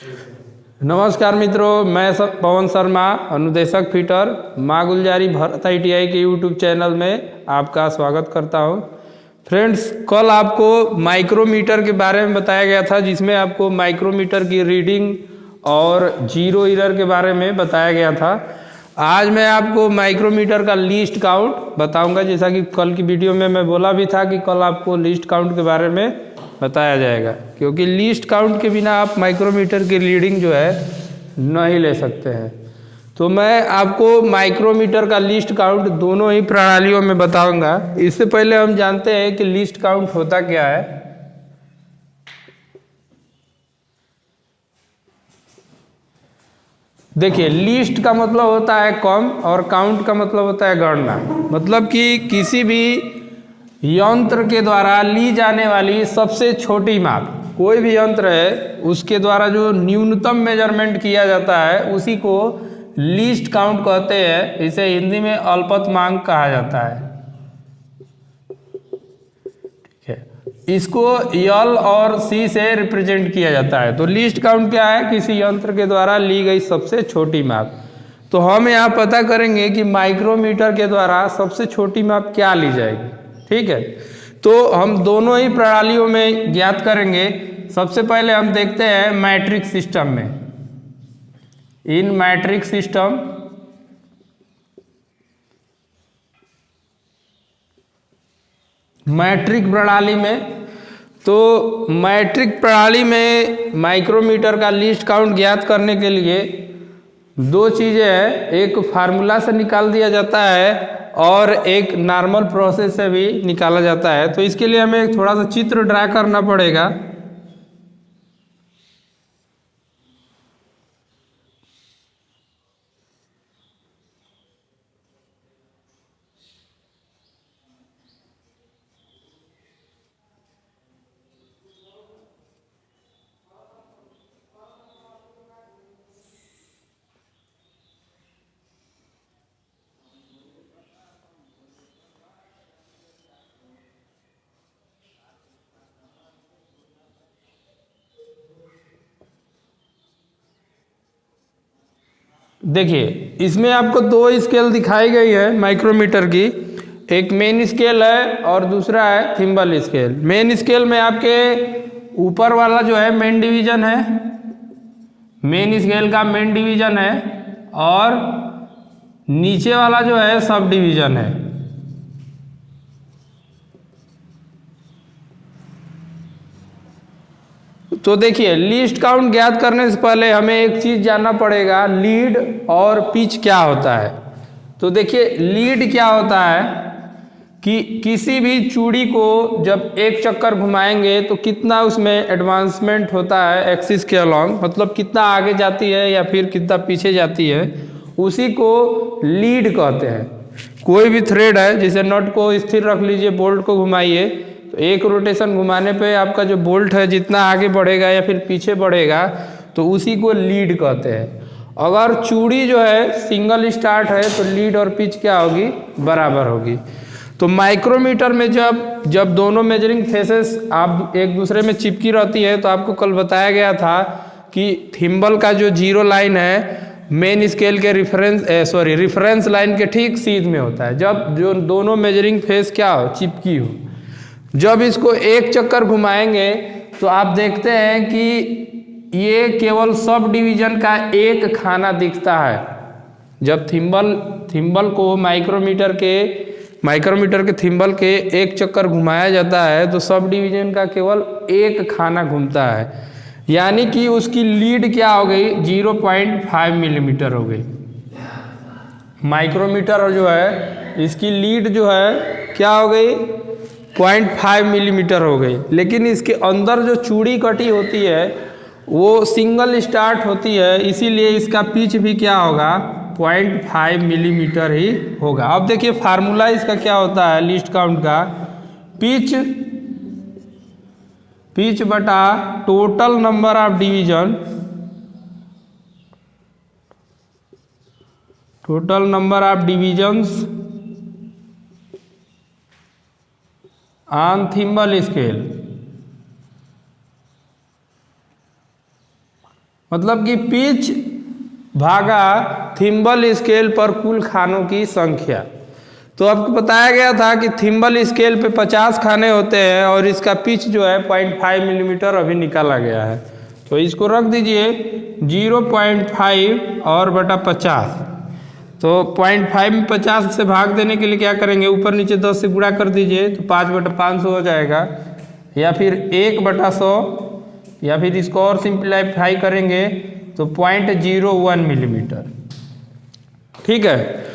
नमस्कार मित्रों, मैं पवन शर्मा, अनुदेशक फिटर, माँ गुलजारी भारत ITI के YouTube चैनल में आपका स्वागत करता हूँ। फ्रेंड्स, कल आपको माइक्रोमीटर के बारे में बताया गया था, जिसमें आपको माइक्रोमीटर की रीडिंग और जीरो एरर के बारे में बताया गया था। आज मैं आपको माइक्रोमीटर का लीस्ट काउंट बताऊंगा, जैसा कि कल की वीडियो में मैं बोला भी था कि कल आपको लीस्ट काउंट के बारे में बताया जाएगा, क्योंकि लीस्ट काउंट के बिना आप माइक्रोमीटर की रीडिंग जो है नहीं ले सकते हैं। तो मैं आपको माइक्रोमीटर का लिस्ट काउंट दोनों ही प्रणालियों में बताऊंगा। इससे पहले हम जानते हैं कि लिस्ट काउंट होता क्या है। देखिए, लिस्ट का मतलब होता है कम और काउंट का मतलब होता है गणना। मतलब कि किसी भी यंत्र के द्वारा ली जाने वाली सबसे छोटी माप, कोई भी यंत्र है उसके द्वारा जो न्यूनतम मेजरमेंट किया जाता है उसी को लीस्ट काउंट कहते हैं। इसे हिंदी में अल्पतमांक कहा जाता है। ठीक है, इसको L और C से रिप्रेजेंट किया जाता है। तो लीस्ट काउंट क्या है? किसी यंत्र के द्वारा ली गई सबसे छोटी माप। तो हम यहाँ पता करेंगे कि माइक्रोमीटर के द्वारा सबसे छोटी माप क्या ली जाएगी। ठीक है, तो हम दोनों ही प्रणालियों में ज्ञात करेंगे। सबसे पहले हम देखते हैं मैट्रिक सिस्टम में। इन मैट्रिक सिस्टम मैट्रिक प्रणाली में, तो मैट्रिक प्रणाली में माइक्रोमीटर का लिस्ट काउंट ज्ञात करने के लिए दो चीज़ें हैं। एक फार्मूला से निकाल दिया जाता है और एक नॉर्मल प्रोसेस से भी निकाला जाता है। तो इसके लिए हमें थोड़ा सा चित्र ड्रा करना पड़ेगा। देखिए, इसमें आपको दो स्केल दिखाई गई है माइक्रोमीटर की। एक मेन स्केल है और दूसरा है थिम्बल स्केल। मेन स्केल में आपके ऊपर वाला जो है मेन डिवीजन है, मेन स्केल का मेन डिवीजन है, और नीचे वाला जो है सब डिवीजन है। तो देखिए, लिस्ट काउंट ज्ञात करने से पहले हमें एक चीज जानना पड़ेगा, लीड और पिच क्या होता है। तो देखिए, लीड क्या होता है कि किसी भी चूड़ी को जब एक चक्कर घुमाएंगे तो कितना उसमें एडवांसमेंट होता है एक्सिस के अलॉन्ग, मतलब कितना आगे जाती है या फिर कितना पीछे जाती है, उसी को लीड कहते हैं। कोई भी थ्रेड है, जैसे नट को स्थिर रख लीजिए, बोल्ट को घुमाइए, तो एक रोटेशन घुमाने पे आपका जो बोल्ट है जितना आगे बढ़ेगा या फिर पीछे बढ़ेगा, तो उसी को लीड कहते हैं। अगर चूड़ी जो है सिंगल स्टार्ट है तो लीड और पिच क्या होगी? बराबर होगी। तो माइक्रोमीटर में जब दोनों मेजरिंग फेसेस आप एक दूसरे में चिपकी रहती है, तो आपको कल बताया गया था कि थिम्बल का जो जीरो लाइन है मेन स्केल के रिफरेंस लाइन के ठीक सीध में होता है, जब जो दोनों मेजरिंग फेस क्या हो? चिपकी हो। जब इसको एक चक्कर घुमाएंगे तो आप देखते हैं कि ये केवल सब डिवीजन का एक खाना दिखता है। जब थिम्बल को माइक्रोमीटर के थिम्बल के एक चक्कर घुमाया जाता है तो सब डिवीजन का केवल एक खाना घूमता है, यानी कि उसकी लीड क्या हो गई? 0.5 मिलीमीटर हो गई। माइक्रोमीटर जो है इसकी लीड जो है क्या हो गई? 0.5 मिलीमीटर हो गई। लेकिन इसके अंदर जो चूड़ी कटी होती है वो सिंगल स्टार्ट होती है, इसीलिए इसका पिच भी क्या होगा? 0.5 मिलीमीटर ही होगा। अब देखिए, फार्मूला इसका क्या होता है लिस्ट काउंट का? पिच बटा total number of division, total number of divisions on thimble scale. मतलब कि पिच भागा थिम्बल स्केल पर कुल खानों की संख्या। तो आपको बताया गया था कि थिम्बल स्केल पे 50 खाने होते हैं और इसका पिच जो है 0.5 मिलीमीटर अभी निकाला गया है। तो इसको रख दीजिए 0.5 और बटा 50। तो 0.5 में 50 से भाग देने के लिए क्या करेंगे, ऊपर नीचे 10 से गुणा कर दीजिए तो 5/500 हो जाएगा, या फिर 1/100, या फिर इसको और सिंप्लीफाई करेंगे तो 0.01 मिलीमीटर। ठीक है,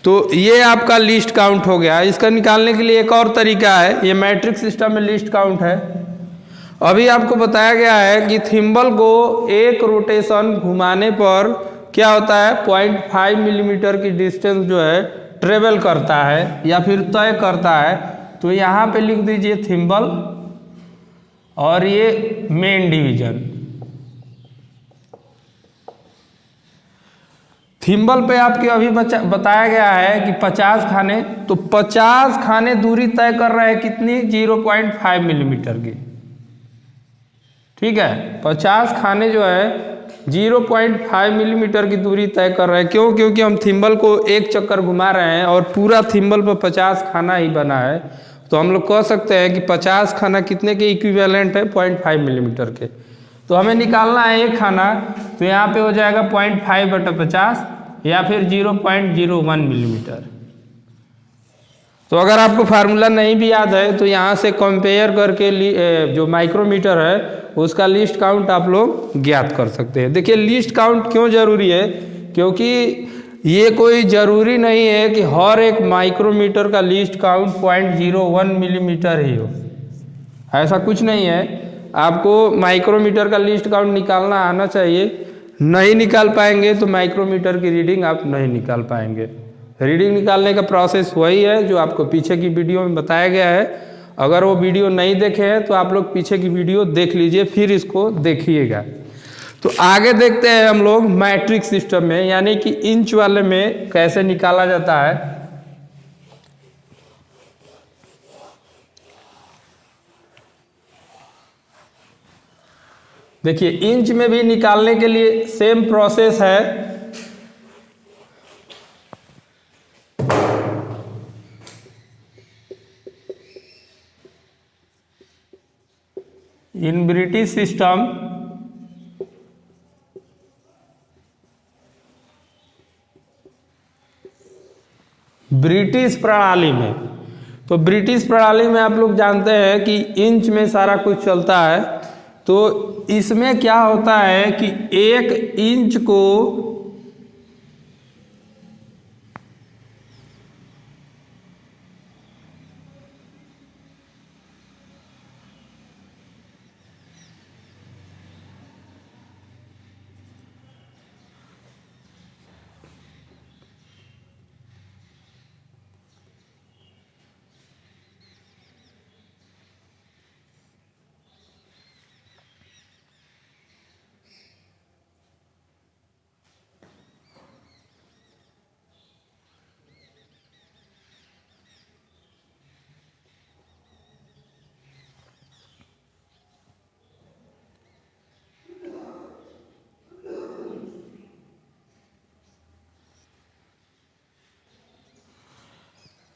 तो ये आपका लिस्ट काउंट हो गया। इसका निकालने के लिए एक और तरीका है, ये मैट्रिक्स सिस्टम में लिस्ट काउंट है। अभी आपको बताया गया है कि थिम्बल को एक रोटेशन घुमाने पर क्या होता है, 0.5 मिलीमीटर की डिस्टेंस जो है ट्रेवल करता है या फिर तय करता है। तो यहाँ पे लिख दीजिए थिम्बल और ये मेन डिवीजन। थिम्बल पे आपके अभी बताया गया है कि 50 खाने, तो 50 खाने दूरी तय कर रहे हैं कितनी, 0.5 मिलीमीटर की। ठीक है, 50 खाने जो है 0.5 मिलीमीटर की दूरी तय कर रहे हैं। क्यों? क्योंकि हम थिम्बल को एक चक्कर घुमा रहे हैं और पूरा थिम्बल पर 50 खाना ही बना है। तो हम लोग कह सकते हैं कि 50 खाना कितने के इक्विवेलेंट है, 0.5 मिलीमीटर के। तो हमें निकालना है एक खाना, तो यहाँ पे हो जाएगा 0.5/50 या फिर 0.01 मिलीमीटर। तो अगर आपको फार्मूला नहीं भी याद है तो यहाँ से कंपेयर करके जो माइक्रोमीटर है उसका लिस्ट काउंट आप लोग ज्ञात कर सकते हैं। देखिए लिस्ट काउंट क्यों जरूरी है, क्योंकि ये कोई ज़रूरी नहीं है कि हर एक माइक्रोमीटर का लिस्ट काउंट 0.01 मिलीमीटर ही हो, ऐसा कुछ नहीं है। आपको माइक्रोमीटर का लिस्ट काउंट निकालना आना चाहिए। नहीं निकाल पाएंगे तो माइक्रोमीटर की रीडिंग आप नहीं निकाल पाएंगे। रीडिंग निकालने का प्रोसेस वही है जो आपको पीछे की वीडियो में बताया गया है। अगर वो वीडियो नहीं देखे हैं तो आप लोग पीछे की वीडियो देख लीजिए, फिर इसको देखिएगा। तो आगे देखते हैं हम लोग मैट्रिक्स सिस्टम में, यानी कि इंच वाले में कैसे निकाला जाता है। देखिए इंच में भी निकालने के लिए सेम प्रोसेस है। इन ब्रिटिश सिस्टम ब्रिटिश प्रणाली में, तो ब्रिटिश प्रणाली में आप लोग जानते हैं कि इंच में सारा कुछ चलता है। तो इसमें क्या होता है कि 1 इंच को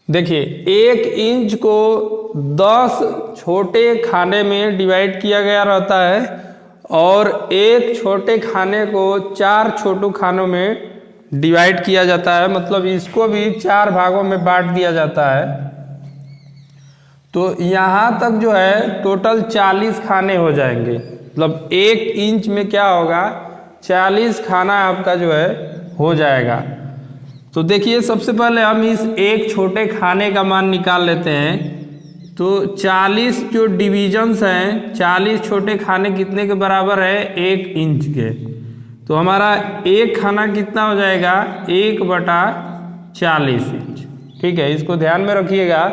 देखिए 1 इंच को 10 छोटे खाने में डिवाइड किया गया रहता है और एक छोटे खाने को 4 छोटे खानों में डिवाइड किया जाता है। मतलब इसको भी 4 भागों में बांट दिया जाता है। तो यहाँ तक जो है टोटल 40 खाने हो जाएंगे। मतलब 1 इंच में क्या होगा, 40 खाना आपका जो है हो जाएगा। तो देखिए सबसे पहले हम इस एक छोटे खाने का मान निकाल लेते हैं। तो 40 जो डिविजन्स हैं, 40 छोटे खाने कितने के बराबर है, 1 इंच के। तो हमारा एक खाना कितना हो जाएगा, 1/40 इंच। ठीक है, इसको ध्यान में रखिएगा।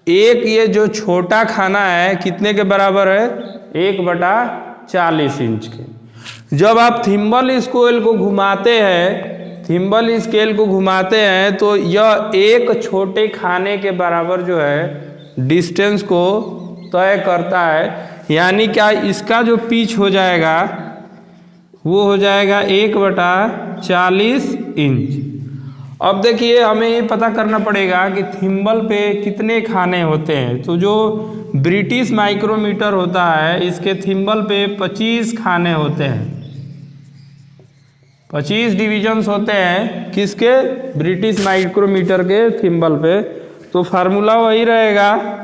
एक ये जो छोटा खाना है कितने के बराबर है, 1/40 इंच के। जब आप थिम्बल स्केल को घुमाते हैं, थिम्बल स्केल को घुमाते हैं तो यह एक छोटे खाने के बराबर जो है डिस्टेंस को तय करता है। यानी क्या, इसका जो पिच हो जाएगा वो हो जाएगा 1/40 इंच। अब देखिए हमें ये पता करना पड़ेगा कि थिम्बल पे कितने खाने होते हैं। तो जो ब्रिटिश माइक्रोमीटर होता है इसके थिम्बल पे 25 खाने होते हैं, 25 डिविजन्स होते हैं किसके, ब्रिटिश माइक्रोमीटर के थिम्बल पे। तो फार्मूला वही रहेगा,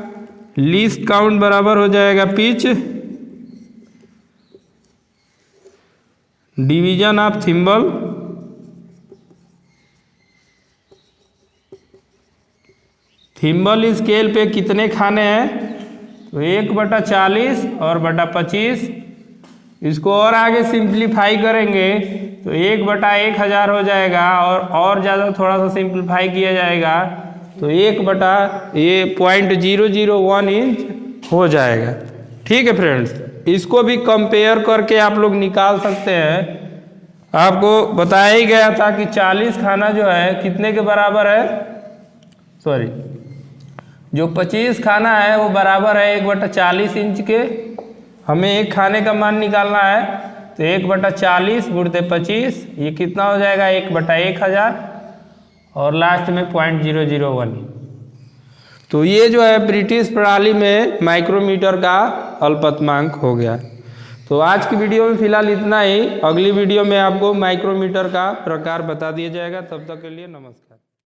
लीस्ट काउंट बराबर हो जाएगा pitch division of thimble thimble scale पे कितने खाने हैं, तो 1/40 और बटा 25। इसको और आगे सिंप्लीफाई करेंगे तो 1/1000 हो जाएगा, और ज़्यादा थोड़ा सा सिंप्लीफाई किया जाएगा तो 0.001 इंच हो जाएगा। ठीक है फ्रेंड्स, इसको भी कंपेयर करके आप लोग निकाल सकते हैं। आपको बताया ही गया था कि 40 खाना जो है कितने के बराबर है, सॉरी जो 25 खाना है वो बराबर है 1/40 इंच के। हमें एक खाने का मान निकालना है तो 1/40 गुणित 25 ये कितना हो जाएगा 1/1000 और लास्ट में 0.001। तो ये जो है ब्रिटिश प्रणाली में माइक्रोमीटर का अल्पतमांक हो गया। तो आज की वीडियो में फिलहाल इतना ही। अगली वीडियो में आपको माइक्रोमीटर का प्रकार बता दिया जाएगा। तब तक के लिए नमस्कार।